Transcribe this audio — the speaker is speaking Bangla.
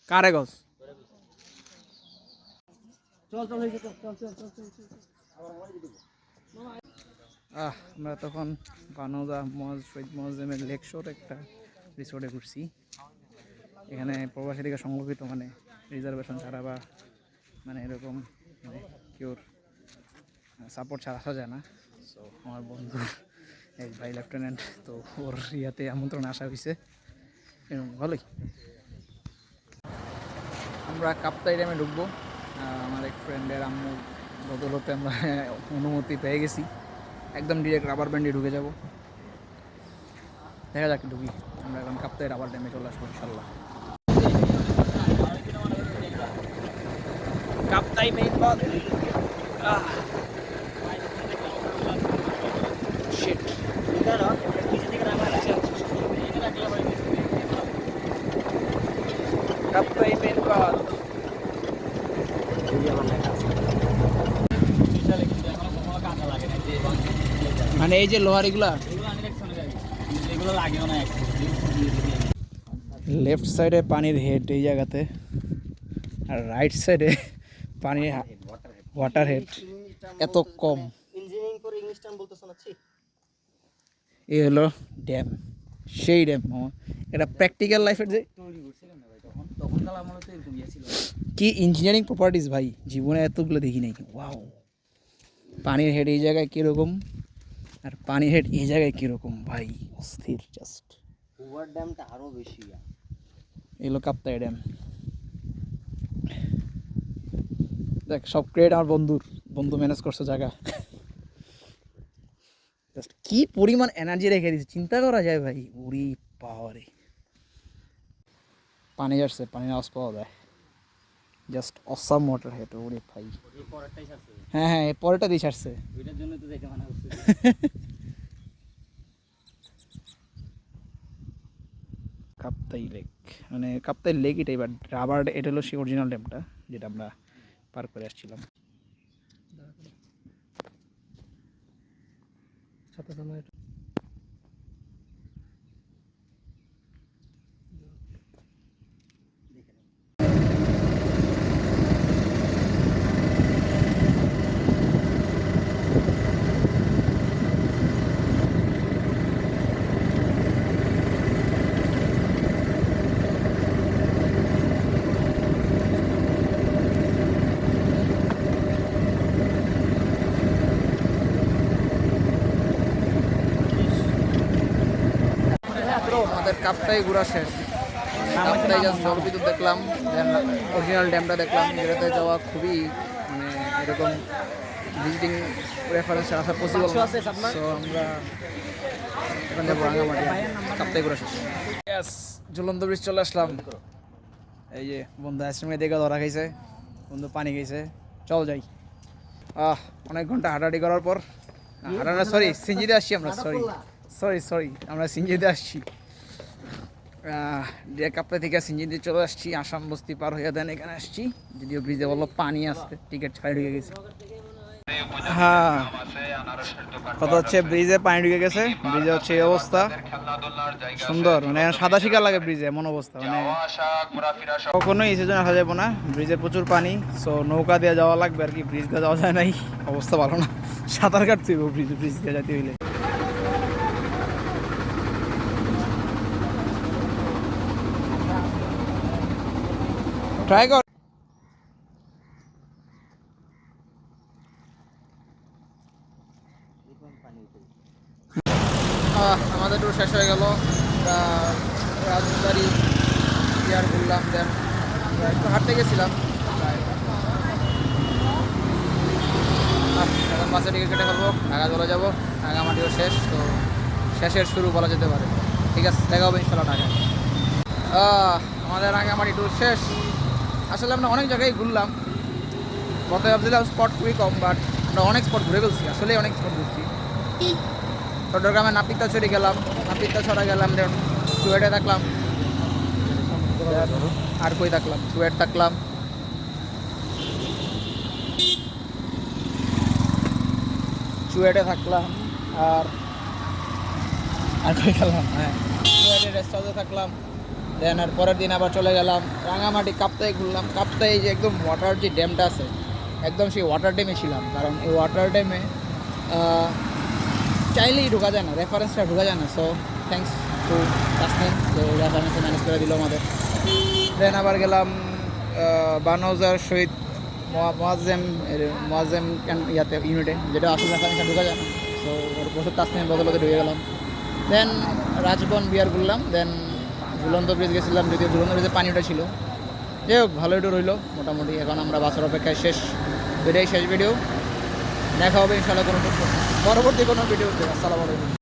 কারে গছ আমরা তখন বানোদা মজ শহীদ মজেমের লেকশোর একটা রিসোর্টে ঘুরছি। এখানে প্রবাসী থেকে সংরক্ষিত মানে রিজার্ভেশন ছাড়া বা মানে এরকম মানে কেউর সাপোর্ট ছাড়া আসা যায় না। সো আমার বন্ধু এক ভাই লেফটেন্যান্ট, তো ওর ইয়াতে আমন্ত্রণ আসা হয়েছে, এরকম ভালোই। আমরা কাপ্তাই ড্যামে ঢুকবো। আমার এক ফ্রেন্ডের আম্মু বদলতে আমরা অনুমতি পেয়ে গেছি। একদম ডিরেক্ট রাবার ব্যান্ডে ঢুকে যাব। দেখা যাক ঢুকি। আমরা এখন কাপ্তাই রাবার ড্যামে চলে আসবো ইনশাল্লাহ। কাপ্তাই মেইন পথ। শিট কাপ্তাই মেইন পথ। মানে এই যে লোহার এগুলা লেফট সাইডে পানির হেড এই জায়গাতে, আর রাইট সাইডে পানির ওয়াটার হেড। এত কম এই হলো ড্যাম, সেই ড্যাম। এটা প্র্যাকটিক্যাল লাইফের যে কি ইঞ্জিনিয়ারিং প্রপার্টিস ভাই, জীবনে এতগুলো দেখি নাই। ওয়াও, পানির হেড এই জায়গায় কীরকম আর পানির হেড এই জায়গায় কীরকম ভাই, অস্থির। জাস্ট ওভার ড্যামটা আরও বেশি। এগুলো কাপ্তাই ড্যাম। দেখ সব ক্রেডিট আমার বন্ধু ম্যানেজ করছে জায়গা। জাস্ট কি পরিমাণ এনার্জি রেখে দিচ্ছে চিন্তা করা যায় ভাই। উড়ি পাওয়ারে পানি আসছে, পানির আওয়াজ পাওয়া যায়। Just awesome water head. ওরে ভাই হ্যাঁ হ্যাঁ, পরেরটা দিয়ে ছাড়ছে। কাপ্তাই লেক, মানে কাপ্তাই লেক এটাই, বাট রাবার এটা হলো সেই অরিজিনাল ড্যামটা যেটা আমরা পার করে আসছিলাম। আমাদের কাপ্তাই ঘোরা শেষ। কাপ্তাই জাস্ট জলবিদ্যুৎ দেখলাম, দেন অরিজিনাল ড্যামটা দেখলাম, যেটাতে যাওয়া খুবই মানে এরকম ভিজিটিং রেফারেন্সে আসা পসিবল। সো আমরা এখন যাবো রাঙামাটি। কাপ্তাই ঘোরা শেষ। ইয়াস, ঝুলন্ত ব্রিজ চলে আসলাম। এই যে বন্ধু আইসক্রিমে দেখে ধরা খাইছে, বন্ধু পানি খাইছে। চল যাই। অনেক ঘন্টা হাঁটাহাঁটি করার পর, হাঁটাটা সরি সিঞ্জিতে আসছি আমরা। সরি আমরা সিঞ্জিতে আসছি। কাপ্তাই থেকে সিঞ্জিতে চলে আসছি। আসাম বস্তি পার হয়ে দেন এখানে আসছি। যদিও ব্রিজে বললো পানি আসছে, টিকিট ছাড়ি ঢুকে গেছে। হ্যাঁ, কথা হচ্ছে ব্রিজে পানি ঢুকে গেছে। ব্রিজে হচ্ছে এই অবস্থা, সুন্দর মানে সাদা শিকার লাগে ব্রিজে, এমন অবস্থা। মানে কখনোই এই সিজনে আসা যাবো না, ব্রিজে প্রচুর পানি। সো নৌকা দিয়ে যাওয়া লাগবে আর কি, ব্রিজ দিয়ে যাওয়া যায় নাই, অবস্থা ভালো না। সাঁতার কাটতে হইব ব্রিজ দিয়ে যেতে হইলে। ট্রাই কর। আমাদের ট্যুর শেষ হয়ে গেল। রাজবাড়ি ইয়ার ঘুরলাম, দেন একটু হাঁটতে গেছিলাম। এখন বাসে টিকিট কেটে ফেলবো, ঢাকা চলে যাবো। রাঙামাটিও শেষ, তো শেষের শুরু বলা যেতে পারে। ঠিক আছে, দেখা হবে ইনশাল্লাহ ঢাকায়। আমাদের রাঙামাটি ট্যুর শেষ। আসলে আমরা অনেক জায়গায় ঘুরলাম। প্রথমে ভাবছিলাম স্পট খুবই কম, বাট আমরা অনেক স্পট ঘুরে ফেলছি। আসলে অনেক স্পট ঘুরছি। চট্টগ্রামে নাপিতাছড়ি গেলাম, নাপিতাছড়া গেলাম, দেন চুয়েটে থাকলাম। আর কই থাকলাম? চুয়েট থাকলাম, চুয়েটে থাকলাম, আর কই গেলাম? হ্যাঁ, চুয়েটে রেস্ট হাউসে থাকলাম। দেন আর পরের দিন আবার চলে গেলাম রাঙামাটি কাপ্তাই ঘুরলাম। কাপ্তাই যে একদম ওয়াটার যে ড্যামটা আছে একদম সেই ওয়াটার ড্যামে ছিলাম, কারণ এই ওয়াটার ড্যামে চাইলেই ঢোকা যায় না, রেফারেন্সটা ঢোকা যায় না। সো থ্যাংকস টু তাসনিম যে রেফারেন্সে ম্যানেজ করে দিল আমাদের। দেন আবার গেলাম বানৌজার শহীদ মোয়াজ্জেম ইয়াতে ইউনিটে, যেটা আসলে রেফারেন্সটা ঢোকা যায় না। সো ওর বছর তাসনিমের বদলতে ঢুকে গেলাম। দেন রাজবন বিয়ার ঘুরলাম। দেন ঝুলন্ত ব্রিজ গেছিলাম, যদিও ঝুলন্ত ব্রিজে পানিটা ছিল। যাই হোক ভালো একটু রইলো মোটামুটি। এখন আমরা বাসের অপেক্ষায়, শেষ ভিডিও। দেখা হবে ইনশাআল্লাহ পরবর্তী কোনো ভিডিওতে। আসসালামু আলাইকুম।